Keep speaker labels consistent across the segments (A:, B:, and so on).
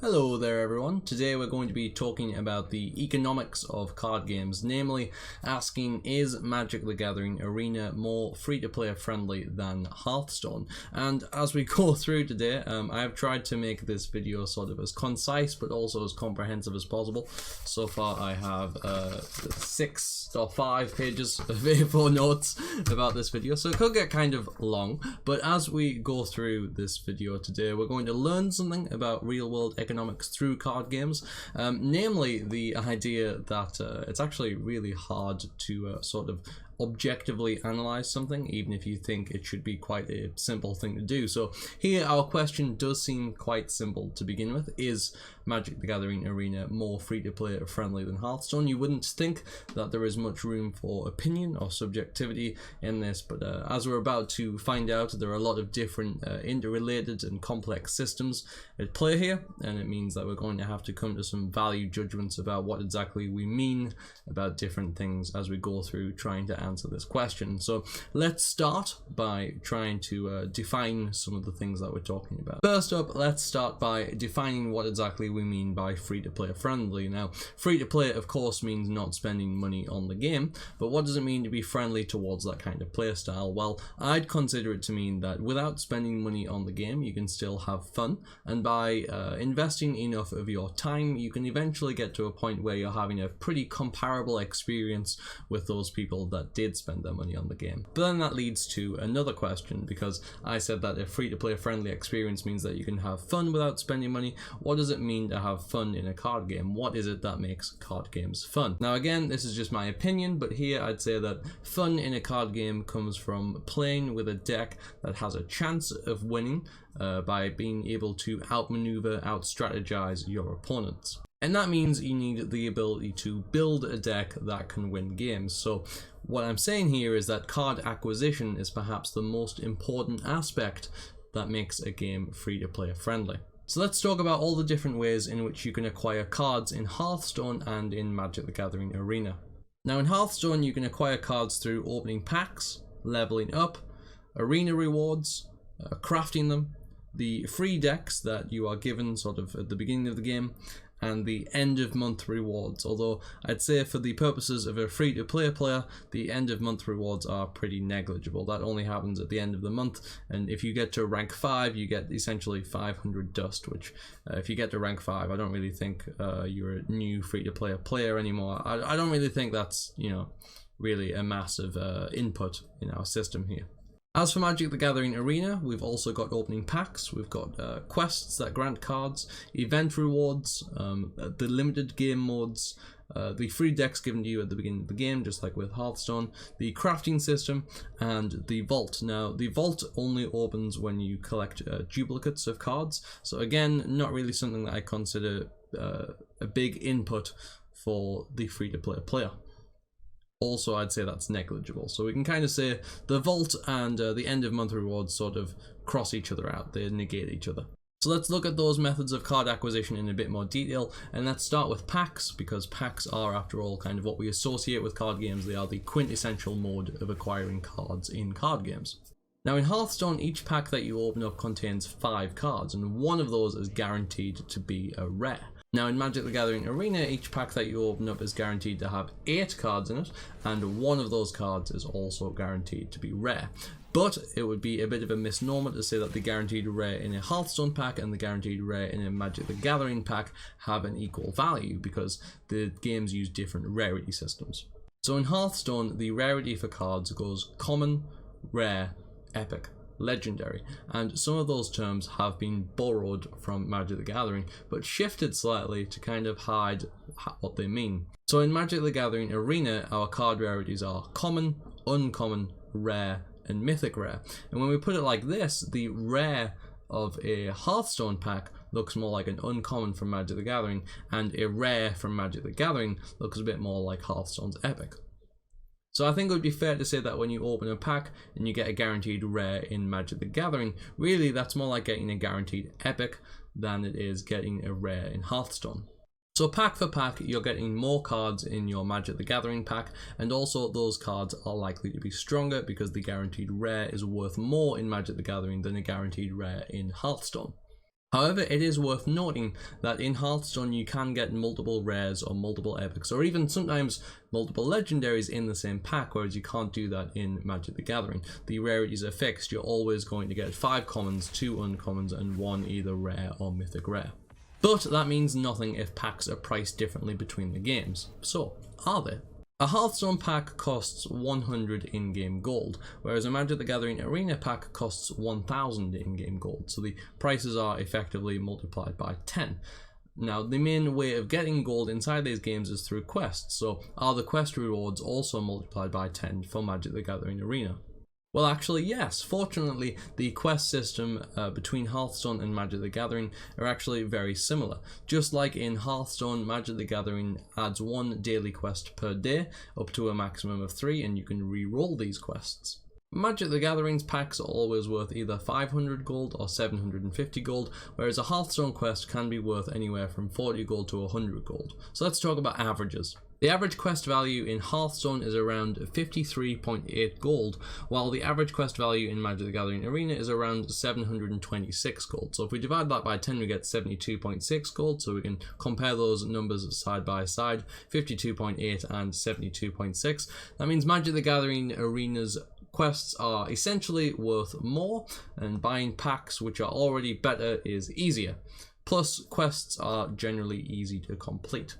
A: Hello there everyone. Today we're going to be talking about the economics of card games, namely asking, is Magic the Gathering Arena more free-to-play friendly than Hearthstone? And as we go through today, I have tried to make this video sort of as concise but also as comprehensive as possible. So far I have 6 or 5 pages of A4 notes about this video, so it could get kind of long, but as we go through this video today, we're going to learn something about real-world economics through card games, namely the idea that it's actually really hard to sort of objectively analyze something, even if you think it should be quite a simple thing to do. So here our question does seem quite simple to begin with. Is Magic the Gathering Arena more free-to-play friendly than Hearthstone? You wouldn't think that there is much room for opinion or subjectivity in this, but as we're about to find out, there are a lot of different interrelated and complex systems at play here, and it means that we're going to have to come to some value judgments about what exactly we mean about different things as we go through trying to answer this question. So let's start by trying to define some of the things that we're talking about. First up, let's start by defining what exactly we mean by free-to-play friendly. Now, free-to-play of course means not spending money on the game, but what does it mean to be friendly towards that kind of play style? Well, I'd consider it to mean that without spending money on the game, you can still have fun, and by investing enough of your time, you can eventually get to a point where you're having a pretty comparable experience with those people that did spend their money on the game. But then that leads to another question, because I said that a free-to-play friendly experience means that you can have fun without spending money. What does it mean to have fun in a card game? What is it that makes card games fun? Now again, this is just my opinion, but here I'd say that fun in a card game comes from playing with a deck that has a chance of winning by being able to outmaneuver, out-strategize your opponents. And that means you need the ability to build a deck that can win games. So what I'm saying here is that card acquisition is perhaps the most important aspect that makes a game free-to-play friendly. So let's talk about all the different ways in which you can acquire cards in Hearthstone and in Magic the Gathering Arena. Now in Hearthstone you can acquire cards through opening packs, leveling up, arena rewards, crafting them, the free decks that you are given sort of at the beginning of the game, and the end of month rewards. Although I'd say for the purposes of a free to play player, the end of month rewards are pretty negligible. That only happens at the end of the month, and if you get to rank 5 you get essentially 500 dust, which if you get to rank 5, I don't really think you're a new free to play player anymore. I don't really think that's, you know, really a massive input in our system here. As for Magic the Gathering Arena, we've also got opening packs, we've got quests that grant cards, event rewards, the limited game modes, the free decks given to you at the beginning of the game, just like with Hearthstone, the crafting system, and the vault. Now, the vault only opens when you collect duplicates of cards, so again, not really something that I consider a big input for the free-to-play player. Also, I'd say that's negligible. So we can kind of say the vault and the end of month rewards sort of cross each other out. They negate each other. So let's look at those methods of card acquisition in a bit more detail, and let's start with packs, because packs are, after all, kind of what we associate with card games. They are the quintessential mode of acquiring cards in card games. Now in Hearthstone, each pack that you open up contains 5 cards, and one of those is guaranteed to be a rare. Now in Magic the Gathering Arena, each pack that you open up is guaranteed to have 8 cards in it, and one of those cards is also guaranteed to be rare. But it would be a bit of a misnomer to say that the guaranteed rare in a Hearthstone pack and the guaranteed rare in a Magic the Gathering pack have an equal value, because the games use different rarity systems. So in Hearthstone, the rarity for cards goes common, rare, epic, legendary, and some of those terms have been borrowed from Magic the Gathering but shifted slightly to kind of hide what they mean. So in Magic the Gathering Arena, our card rarities are common, uncommon, rare, and mythic rare. And when we put it like this, the rare of a Hearthstone pack looks more like an uncommon from Magic the Gathering, and a rare from Magic the Gathering looks a bit more like Hearthstone's epic. So I think it would be fair to say that when you open a pack and you get a guaranteed rare in Magic the Gathering, really that's more like getting a guaranteed epic than it is getting a rare in Hearthstone. So pack for pack, you're getting more cards in your Magic the Gathering pack, and also those cards are likely to be stronger because the guaranteed rare is worth more in Magic the Gathering than a guaranteed rare in Hearthstone. However, it is worth noting that in Hearthstone you can get multiple rares or multiple epics or even sometimes multiple legendaries in the same pack, whereas you can't do that in Magic the Gathering. The rarities are fixed. You're always going to get 5 commons, 2 uncommons and 1 either rare or mythic rare. But that means nothing if packs are priced differently between the games. So, are they? A Hearthstone pack costs 100 in-game gold, whereas a Magic the Gathering Arena pack costs 1000 in-game gold, so the prices are effectively multiplied by 10. Now, the main way of getting gold inside these games is through quests, so are the quest rewards also multiplied by 10 for Magic the Gathering Arena? Well, actually, yes. Fortunately, the quest system between Hearthstone and Magic the Gathering are actually very similar. Just like in Hearthstone, Magic the Gathering adds 1 daily quest per day, up to a maximum of 3, and you can re-roll these quests. Magic the Gathering's packs are always worth either 500 gold or 750 gold, whereas a Hearthstone quest can be worth anywhere from 40 gold to 100 gold. So let's talk about averages. The average quest value in Hearthstone is around 53.8 gold, while the average quest value in Magic the Gathering Arena is around 726 gold. So if we divide that by 10, we get 72.6 gold, so we can compare those numbers side by side, 52.8 and 72.6. That means Magic the Gathering Arena's quests are essentially worth more, and buying packs which are already better is easier. Plus, quests are generally easy to complete.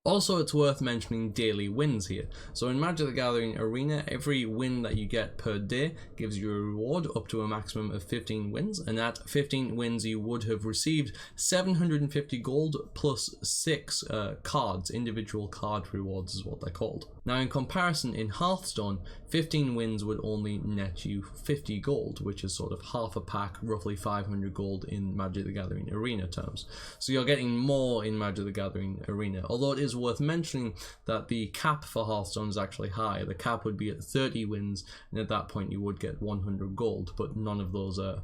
A: Also, it's worth mentioning daily wins here. So in Magic the Gathering Arena, every win that you get per day gives you a reward up to a maximum of 15 wins, and at 15 wins you would have received 750 gold plus 6 cards. Individual card rewards is what they're called. Now in comparison, in Hearthstone, 15 wins would only net you 50 gold, which is sort of half a pack, roughly 500 gold in Magic the Gathering Arena terms. So you're getting more in Magic the Gathering Arena, although it is worth mentioning that the cap for Hearthstone is actually high. The cap would be at 30 wins, and at that point you would get 100 gold, but none of those are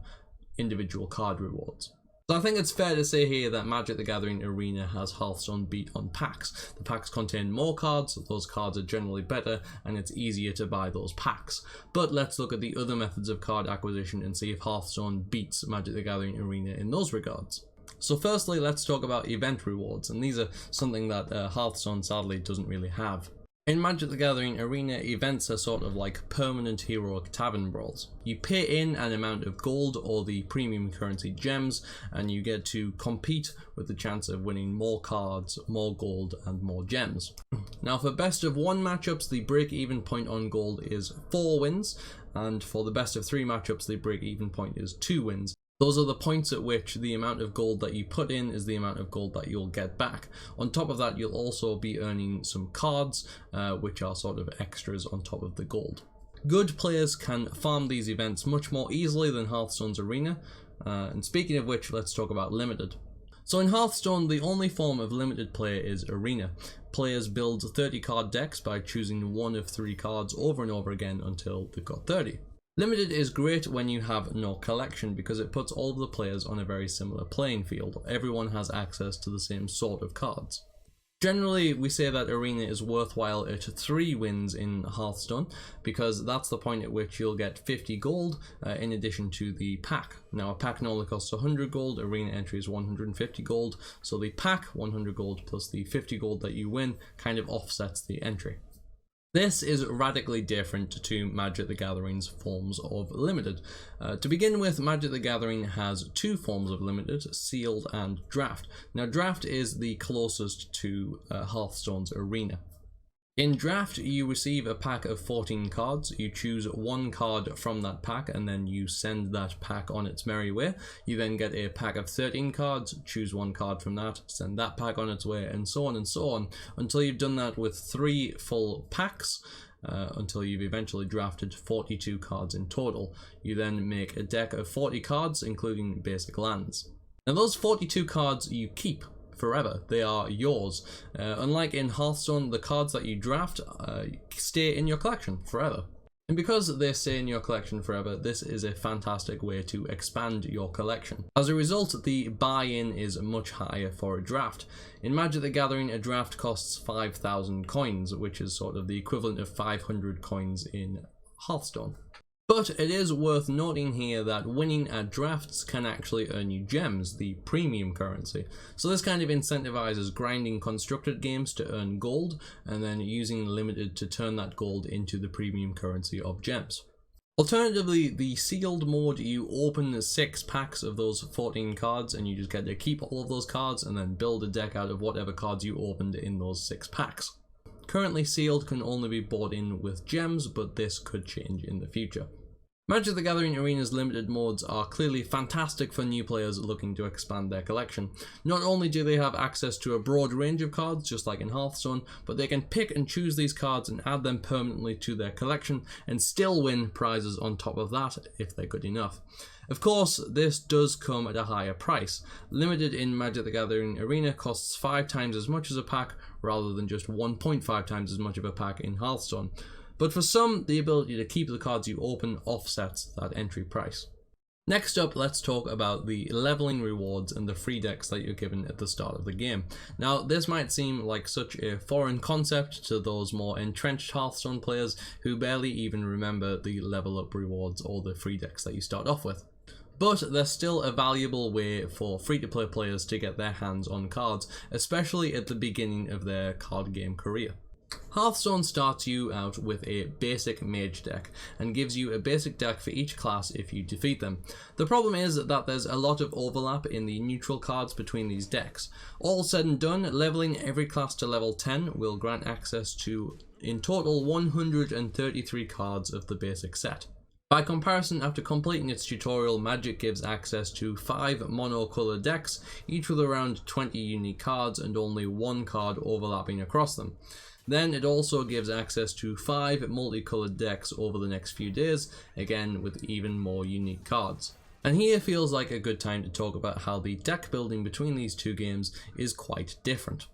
A: individual card rewards. So I think it's fair to say here that Magic the Gathering Arena has Hearthstone beat on packs. The packs contain more cards, those cards are generally better, and it's easier to buy those packs. But let's look at the other methods of card acquisition and see if Hearthstone beats Magic the Gathering Arena in those regards. So firstly, let's talk about event rewards, and these are something that Hearthstone sadly doesn't really have. In Magic the Gathering Arena, events are sort of like permanent heroic tavern brawls. You pay in an amount of gold or the premium currency gems, and you get to compete with the chance of winning more cards, more gold, and more gems. Now for best of 1 matchups, the break-even point on gold is 4 wins, and for the best of 3 matchups, the break-even point is 2 wins. Those are the points at which the amount of gold that you put in is the amount of gold that you'll get back. On top of that, you'll also be earning some cards, which are sort of extras on top of the gold. Good players can farm these events much more easily than Hearthstone's Arena. And speaking of which, let's talk about Limited. So in Hearthstone, the only form of limited play is Arena. Players build 30 card decks by choosing 1 of 3 cards over and over again until they've got 30. Limited is great when you have no collection because it puts all of the players on a very similar playing field. Everyone has access to the same sort of cards. Generally, we say that Arena is worthwhile at 3 wins in Hearthstone because that's the point at which you'll get 50 gold in addition to the pack. Now, a pack normally costs 100 gold, Arena entry is 150 gold, so the pack, 100 gold plus the 50 gold that you win, kind of offsets the entry. This is radically different to Magic the Gathering's forms of Limited. To begin with, Magic the Gathering has 2 forms of Limited, Sealed and Draft. Now, Draft is the closest to Hearthstone's Arena. In Draft, you receive a pack of 14 cards. You choose 1 card from that pack and then you send that pack on its merry way. You then get a pack of 13 cards, choose 1 card from that, send that pack on its way, and so on until you've done that with 3 full packs. Until you've eventually drafted 42 cards in total. You then make a deck of 40 cards, including basic lands. Now those 42 cards you keep forever. They are yours. Unlike in Hearthstone, the cards that you draft stay in your collection forever. And because they stay in your collection forever, this is a fantastic way to expand your collection. As a result, the buy-in is much higher for a draft. In Magic the Gathering, a draft costs 5,000 coins, which is sort of the equivalent of 500 coins in Hearthstone. But it is worth noting here that winning at drafts can actually earn you gems, the premium currency. So this kind of incentivizes grinding constructed games to earn gold, and then using limited to turn that gold into the premium currency of gems. Alternatively, the sealed mode, you open 6 packs of those 14 cards and you just get to keep all of those cards and then build a deck out of whatever cards you opened in those 6 packs. Currently sealed can only be bought in with gems, but this could change in the future. Magic the Gathering Arena's limited modes are clearly fantastic for new players looking to expand their collection. Not only do they have access to a broad range of cards, just like in Hearthstone, but they can pick and choose these cards and add them permanently to their collection and still win prizes on top of that if they're good enough. Of course, this does come at a higher price. Limited in Magic the Gathering Arena costs 5 times as much as a pack, rather than just 1.5 times as much of a pack in Hearthstone. But for some, the ability to keep the cards you open offsets that entry price. Next up, let's talk about the leveling rewards and the free decks that you're given at the start of the game. Now, this might seem like such a foreign concept to those more entrenched Hearthstone players who barely even remember the level up rewards or the free decks that you start off with. But they're still a valuable way for free-to-play players to get their hands on cards, especially at the beginning of their card game career. Hearthstone starts you out with a basic mage deck and gives you a basic deck for each class if you defeat them. The problem is that there's a lot of overlap in the neutral cards between these decks. All said and done, leveling every class to level 10 will grant access to, in total, 133 cards of the basic set. By comparison, after completing its tutorial, Magic gives access to 5 mono-colour decks, each with around 20 unique cards and only 1 card overlapping across them. Then it also gives access to 5 multicolored decks over the next few days, again with even more unique cards. And here feels like a good time to talk about how the deck building between these two games is quite different.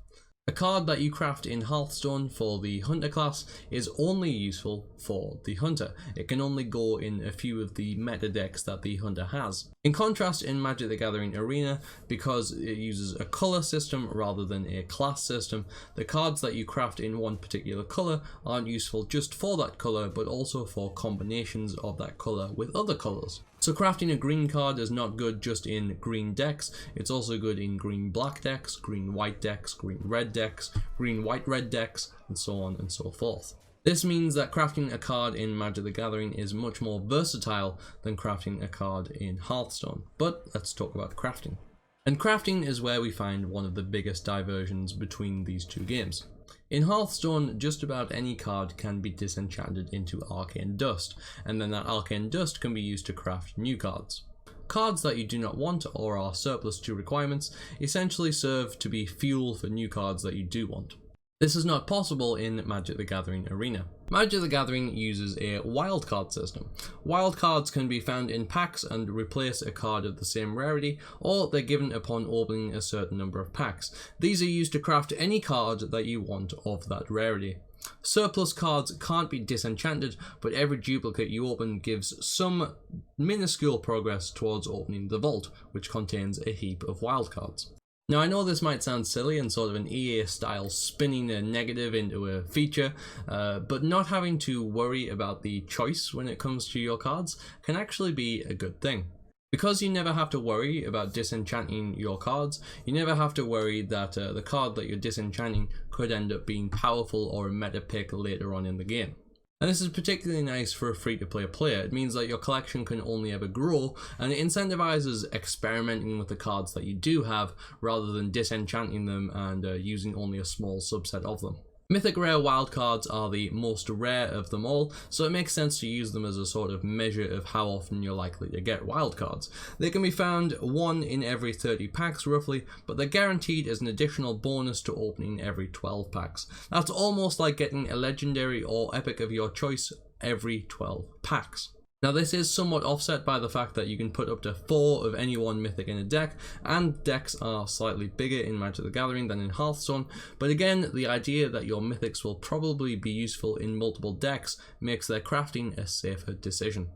A: A card that you craft in Hearthstone for the Hunter class is only useful for the Hunter. It can only go in a few of the meta decks that the Hunter has. In contrast, in Magic the Gathering Arena, because it uses a colour system rather than a class system, the cards that you craft in one particular colour aren't useful just for that colour, but also for combinations of that colour with other colours. So crafting a green card is not good just in green decks, it's also good in green-black decks, green-white decks, green-red decks, green-white-red decks, and so on and so forth. This means that crafting a card in Magic the Gathering is much more versatile than crafting a card in Hearthstone. But let's talk about crafting. And crafting is where we find one of the biggest diversions between these two games. In Hearthstone, just about any card can be disenchanted into arcane dust, and then that arcane dust can be used to craft new cards. Cards that you do not want or are surplus to requirements essentially serve to be fuel for new cards that you do want. This is not possible in Magic the Gathering Arena. Magic the Gathering uses a wildcard system. Wildcards can be found in packs and replace a card of the same rarity, or they're given upon opening a certain number of packs. These are used to craft any card that you want of that rarity. Surplus cards can't be disenchanted, but every duplicate you open gives some minuscule progress towards opening the vault, which contains a heap of wildcards. Now, I know this might sound silly and sort of an EA style spinning a negative into a feature, but not having to worry about the choice when it comes to your cards can actually be a good thing. Because you never have to worry about disenchanting your cards, you never have to worry that the card that you're disenchanting could end up being powerful or a meta pick later on in the game. And this is particularly nice for a free-to-play player. It means that your collection can only ever grow, and it incentivizes experimenting with the cards that you do have, rather than disenchanting them and using only a small subset of them. Mythic Rare wildcards are the most rare of them all, so it makes sense to use them as a sort of measure of how often you're likely to get wildcards. They can be found 1 in every 30 packs roughly, but they're guaranteed as an additional bonus to opening every 12 packs. That's almost like getting a legendary or epic of your choice every 12 packs. Now, this is somewhat offset by the fact that you can put up to 4 of any one mythic in a deck, and decks are slightly bigger in Magic the Gathering than in Hearthstone, but again, the idea that your mythics will probably be useful in multiple decks makes their crafting a safer decision.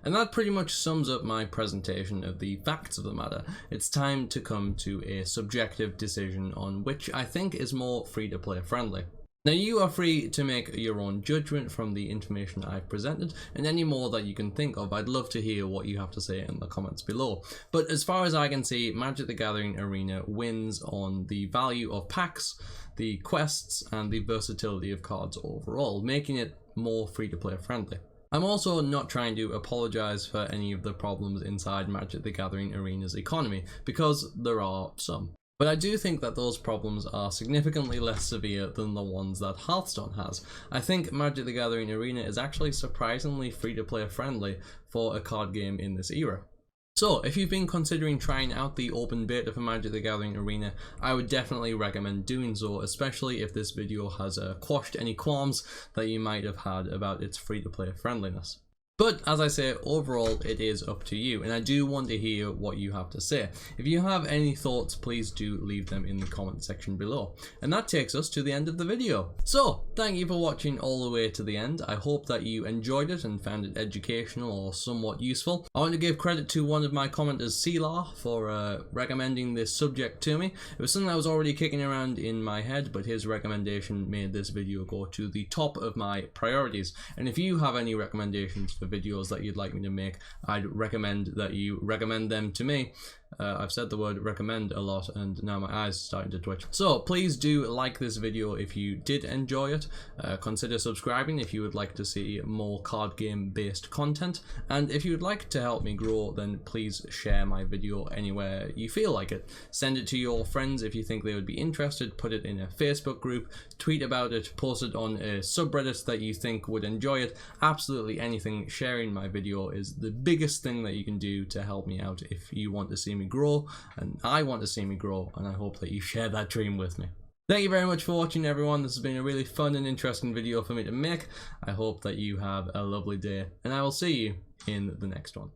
A: And that pretty much sums up my presentation of the facts of the matter. It's time to come to a subjective decision on which I think is more free-to-play friendly. Now you are free to make your own judgment from the information I've presented, and any more that you can think of. I'd love to hear what you have to say in the comments below. But as far as I can see, Magic the Gathering Arena wins on the value of packs, the quests, and the versatility of cards overall, making it more free-to-play friendly. I'm also not trying to apologise for any of the problems inside Magic the Gathering Arena's economy, because there are some. But I do think that those problems are significantly less severe than the ones that Hearthstone has. I think Magic the Gathering Arena is actually surprisingly free-to-play friendly for a card game in this era. So, if you've been considering trying out the open beta for Magic the Gathering Arena, I would definitely recommend doing so, especially if this video has quashed any qualms that you might have had about its free-to-play friendliness. But as I say, overall it is up to you, and I do want to hear what you have to say. If you have any thoughts, please do leave them in the comment section below. And that takes us to the end of the video. So, thank you for watching all the way to the end. I hope that you enjoyed it and found it educational or somewhat useful. I want to give credit to one of my commenters, Seelar, for recommending this subject to me. It was something that was already kicking around in my head, but his recommendation made this video go to the top of my priorities. And if you have any recommendations for videos that you'd like me to make, I'd recommend that you recommend them to me. I've said the word recommend a lot and now my eyes are starting to twitch. So please do like this video if you did enjoy it. Consider subscribing if you would like to see more card game based content, and if you would like to help me grow, then please share my video anywhere you feel like it. Send it to your friends if you think they would be interested, put it in a Facebook group, tweet about it, post it on a subreddit that you think would enjoy it. Absolutely anything. Sharing my video is the biggest thing that you can do to help me out if you want to see me grow, and I want to see me grow, and I hope that you share that dream with me. Thank you very much for watching, everyone. This has been a really fun and interesting video for me to make. I hope that you have a lovely day, and I will see you in the next one.